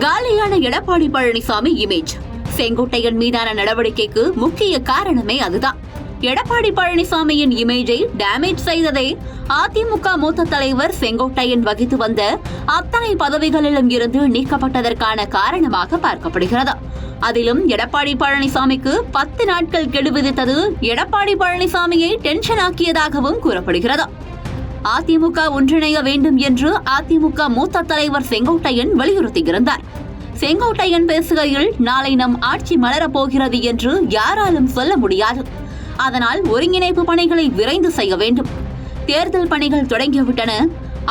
காலியான எடப்பாடி பழனிசாமி இமேஜ். செங்கோட்டையன் மீதான நடவடிக்கைக்கு முக்கிய காரணமே அதுதான். எடப்பாடி பழனிசாமியின் இமேஜை டேமேஜ் செய்ததே அதிமுக மூத்த தலைவர் செங்கோட்டையன் வகித்து வந்த அத்தனை பதவிகளிலும் இருந்து நீக்கப்பட்டதற்கான காரணமாக பார்க்கப்படுகிறது. அதிலும் எடப்பாடி பழனிசாமிக்கு 10 நாட்கள் கெடு விதித்தது எடப்பாடி பழனிசாமியை டென்ஷன் ஆக்கியதாகவும் கூறப்படுகிறது. அதிமுக ஒன்றிணைய வேண்டும் என்று அதிமுக மூத்த தலைவர் செங்கோட்டையன் வலியுறுத்தியிருந்தார். செங்கோட்டையன் பேசுகையில், நாளை நம் ஆட்சி மலரப் போகிறது என்று யாராலும் சொல்ல முடியாது. அதனால் ஒருங்கிணைப்பு பணிகளை விரைந்து செய்ய வேண்டும். தேர்தல் பணிகள் தொடங்கிவிட்டன.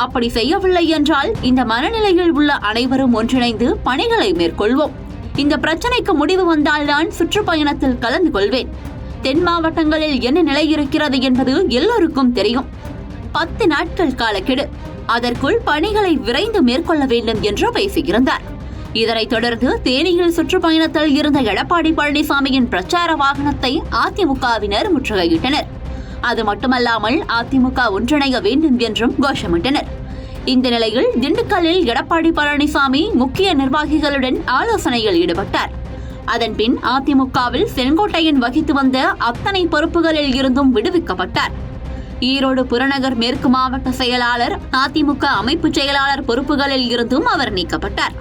அப்படி செய்யவில்லை என்றால் இந்த மனநிலையில் உள்ள அனைவரும் ஒன்றிணைந்து பணிகளை மேற்கொள்வோம். இந்த பிரச்சனைக்கு முடிவு வந்தால்தான் சுற்றுப்பயணத்தில் கலந்து கொள்வேன். தென் மாவட்டங்களில் என்ன நிலை இருக்கிறது என்பது எல்லோருக்கும் தெரியும். 10 நாட்கள் காலக்கெடு, அதற்குள் பணிகளை விரைந்து மேற்கொள்ள வேண்டும் என்று பேசியிருந்தார். இதனைத் தொடர்ந்து தேனியில் சுற்றுப்பயணத்தில் இருந்த எடப்பாடி பழனிசாமியின் பிரச்சார வாகனத்தை அதிமுகவினர் முற்றுகையிட்டனர். அது மட்டுமல்லாமல் அதிமுக ஒன்றிணைய வேண்டும் என்றும் கோஷமிட்டனர். இந்த நிலையில் திண்டுக்கல்லில் எடப்பாடி பழனிசாமி முக்கிய நிர்வாகிகளுடன் ஆலோசனையில் ஈடுபட்டார். அதன்பின் அதிமுகவில் செங்கோட்டையன் வகித்து வந்த அத்தனை பொறுப்புகளில் இருந்தும் விடுவிக்கப்பட்டார். ஈரோடு புறநகர் மேற்கு மாவட்ட செயலாளர், அதிமுக அமைப்பு செயலாளர் பொறுப்புகளில் இருந்தும் அவர் நீக்கப்பட்டார்.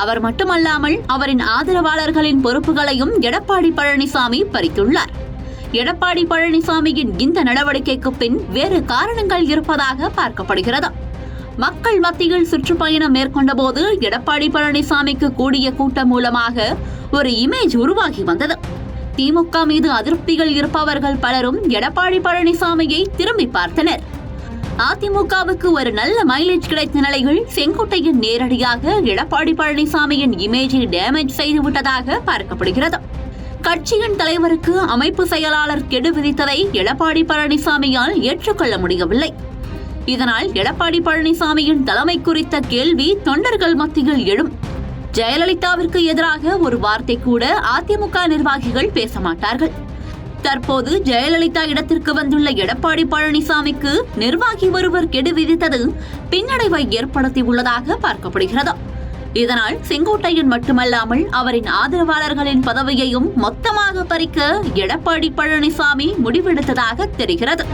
அவர் மட்டுமல்லாமல் அவரின் ஆதரவாளர்களின் பொறுப்புகளையும் எடப்பாடி பழனிசாமி பறித்துள்ளார். எடப்பாடி பழனிசாமியின் இந்த நடவடிக்கைக்கு பின் வேறு காரணங்கள் இருப்பதாக பார்க்கப்படுகிறது. மக்கள் மத்தியில் சுற்றுப்பயணம் மேற்கொண்ட போது எடப்பாடி பழனிசாமிக்கு கூடிய கூட்டம் மூலமாக ஒரு இமேஜ் உருவாகி வந்தது. திமுக மீது அதிருப்திகள் இருப்பவர்கள் பலரும் எடப்பாடி பழனிசாமியை திரும்பி பார்த்தனர். அதிமுகவுக்கு ஒரு நல்ல மைலேஜ் கிடைத்த நிலையில் செங்கோட்டையன் நேரடியாக எடப்பாடி பழனிசாமியின் இமேஜை டேமேஜ் செய்துவிட்டதாக பார்க்கப்படுகிறது. கட்சியின் தலைவருக்கு அமைப்பு செயலாளர் கெடு விதித்ததை எடப்பாடி பழனிசாமியால் ஏற்றுக்கொள்ள முடியவில்லை. இதனால் எடப்பாடி பழனிசாமியின் தலைமை குறித்த கேள்வி தொண்டர்கள் மத்தியில் எழும். ஜெயலலிதாவிற்கு எதிராக ஒரு வார்த்தை கூட அதிமுக நிர்வாகிகள் பேச மாட்டார்கள். தற்போது ஜெயலலிதா இடத்திற்கு வந்துள்ள எடப்பாடி பழனிசாமிக்கு நிர்வாகி ஒருவர் கெடு விதித்தது பின்னடைவை ஏற்படுத்தியுள்ளதாக பார்க்கப்படுகிறது. இதனால் செங்கோட்டையன் மட்டுமல்லாமல் அவரின் ஆதரவாளர்களின் பதவியையும் மொத்தமாக பறிக்க எடப்பாடி பழனிசாமி முடிவெடுத்ததாக தெரிகிறது.